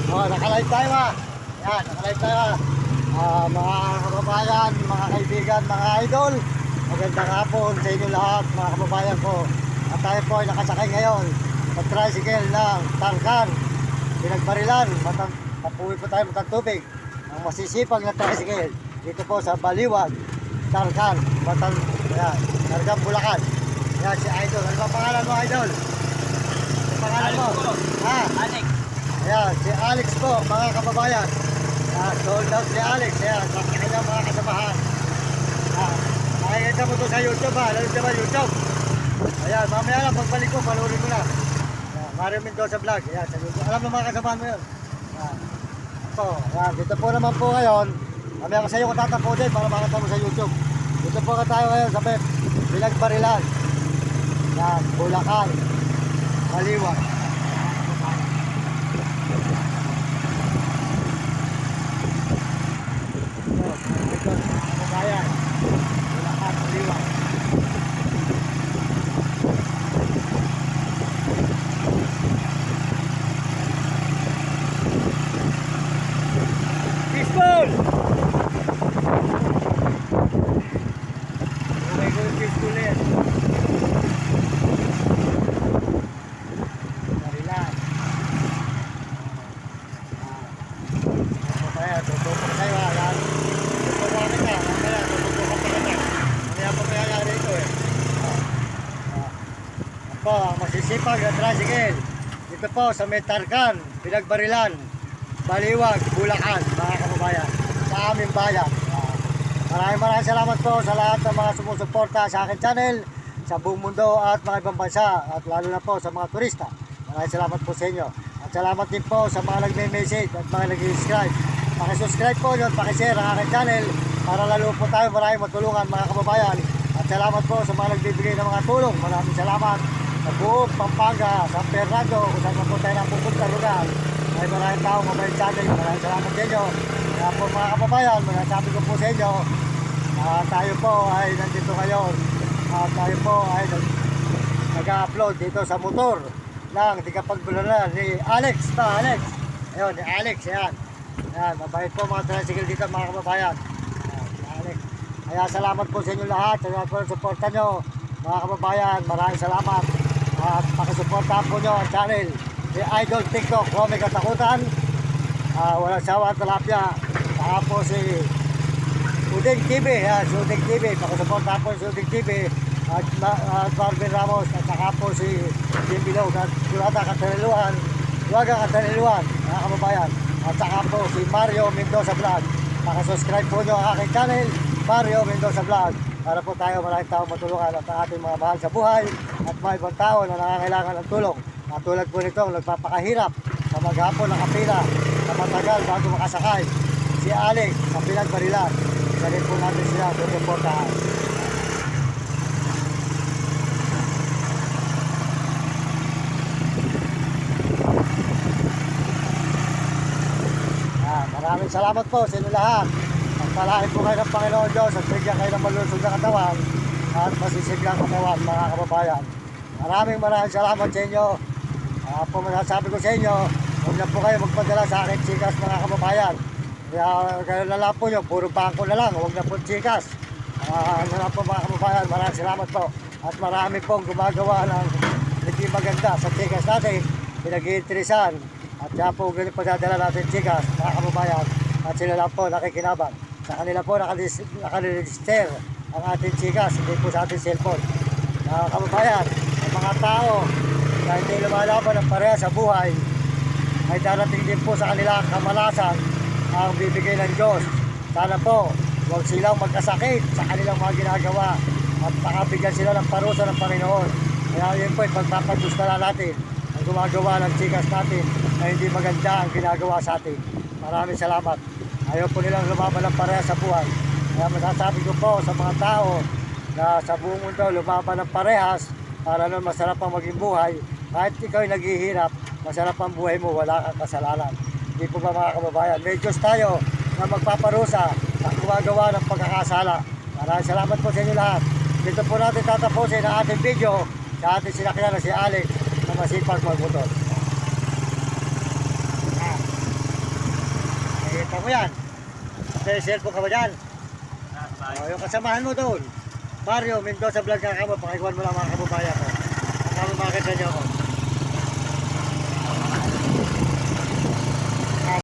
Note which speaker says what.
Speaker 1: Naka-live tayo ha. Yan, naka-live tayo ha. Mga kababayan, mga kaibigan, mga idol. Magandang hapon sa inyo lahat, mga kababayan ko. At tayo po ay nakasakay ngayon sa tricycle ng Tarkan, Pinagbarilan. Papuwi po tayo matang tubig. Ang masisipag na tricycle dito po sa Baliwag, Tarkan, Tarkan, Bulacan. Yan si Idol. Ano ba pangalan mo, Idol? Ano pangalan mo? Ha?
Speaker 2: Alex.
Speaker 1: Ayan, si Alex po, mga kababayan. Sold out si Alex. Ayan, sa kanyang mga kasamahan. Nakikita mo to sa YouTube ha. Lalo sa YouTube. Ayan, mamaya lang pagbalik ko, panurin mo na. Mario Mendoza Vlog. Ayan, sa YouTube. Alam mo mga kasamahan mo yun. Ayan, dito po naman po ngayon. Mamaya ko sa iyo kung tatapunin para makita mo sa YouTube. Dito po ka tayo ngayon sa Pinagbarilan. Ayan, Bulacan, Baliwag. Ayan, Bulacan, Baliwag. Peaceful! Okay, good peaceful yan. Barilan. Mamaya, tututok tayo ha. Yan. Tututok kami ka. Mamaya, tututok kami ka. Mamaya pa mayayari ito eh. Ako, ang masisipag na tricycle. Dito po sa may Tarkan, Pinagbarilan, Baliwag, Bulacan, mga kababayan, sa aming bayan. Maraming salamat po sa lahat ng mga sumusuporta sa akin channel, sa buong mundo at mga ibang bansa, at lalo na po sa mga turista. Maraming salamat po sa inyo. At salamat din po sa mga nagme-message at mga nag-subscribe. Pakisubscribe po nyo at pakishare ang aking channel para lalo po tayo maraming matulungan, mga kababayan. At salamat po sa mga nagbibigay ng mga tulong. Maraming salamat sa buong Pampanga, San Fernando, kung saan po tayo napupunta lugar. Ay maraming tao mabalik sa atin. Maraming salamat sa inyo. Kaya po mga kababayan, sabi ko po sa inyo, tayo po ay nandito ngayon. Tayo po ay nag-upload dito sa motor ng Pinagbarilan ni Alex. Alex. Ayun, ni Alex. Ayan. Ayan, mabait po mga tricycle dito, mga kababayan. Ayan, si Alex. Kaya salamat po sa inyo lahat. Salamat po sa suporta nyo, mga kababayan. Maraming salamat. At pakisuportahan po nyo ang channel ni Idol TikTok, Romy Katakutan. Walang sawa at talapya. Saka po si Uding TV. Si Uding TV. Pakisuportahan po si Uding TV. At Marvin Ramos. At saka po si Jim Bilog. At Waga Kataniluan. Mga kababayan. At saka po si Mario Mendoza Vlog. Pakisubscribe po nyo ang aking channel, Mario Mendoza Vlog. Para po tayo maraming tao matulungan at ang ating mga mahal sa buhay at mga ibang tao na nangangailangan ng tulong. At tulad po nito, nagpapakahirap sa maghapon ng kapila na matagal bago makasakay. Si Alex sa Pinagbarilan. Salit po natin sila kung reportahan. Maraming salamat po sa inyo lahat. Pagpalain po kayo ng Panginoon Diyos at bigyan kayo ng malusog na katawan at masisiglang katawan, mga kababayan. Maraming salamat sa inyo. Po masasabi ko sa inyo, huwag na po kayo magpadala sa akin chikas, mga kababayan. Kaya na lang po nyo, puro bangko na lang, huwag na po chikas. Ano na po, mga kababayan, maraming salamat po. At marami pong gumagawa ng hindi maganda sa chikas natin, pinag-iinteresan. At kaya po ganun padadala natin chikas, mga kababayan. At sila lang po nakikinabang. Sa kanila po nakaregister ang ating chikas, hindi po sa ating cellphone. Mga kababayan, ang mga tao na hindi lumalaban ng pareha sa buhay, ay darating din po sa kanila kamalasan ang bibigay ng Diyos. Sana po, huwag silang magkasakit sa kanilang mga ginagawa at pakabigyan sila ng parusa ng Panginoon. Kaya yun po, pagpapagusta natin ang gumagawa ng chikas natin na hindi maganda ang ginagawa sa atin. Maraming salamat. Ayaw po nilang lumaban ng pareha sa buhay. Kaya masasabi ko po sa mga tao na sa buong mundo lumaban ng parehas para nun masarap ang maging buhay. Kahit ikaw ay naghihirap, masarap ang buhay mo, wala kang kasalanan. Hindi po ba, mga kababayan? May Diyos tayo na magpaparusa sa gumagawa ng pagkakasala. Maraming salamat po sa inyo lahat. Dito po natin tatapusin ang ating video sa ating sinakyan na si Alex na masipag magmotor. mo yan. May cellphone ka ba dyan?
Speaker 2: Nasa bahay.
Speaker 1: Yung kasamahan mo doon. Mario, Mendoza Vlog ka mo. Pakikuhan mo lang mga kababayan mo. Kasama makakita niyo ako.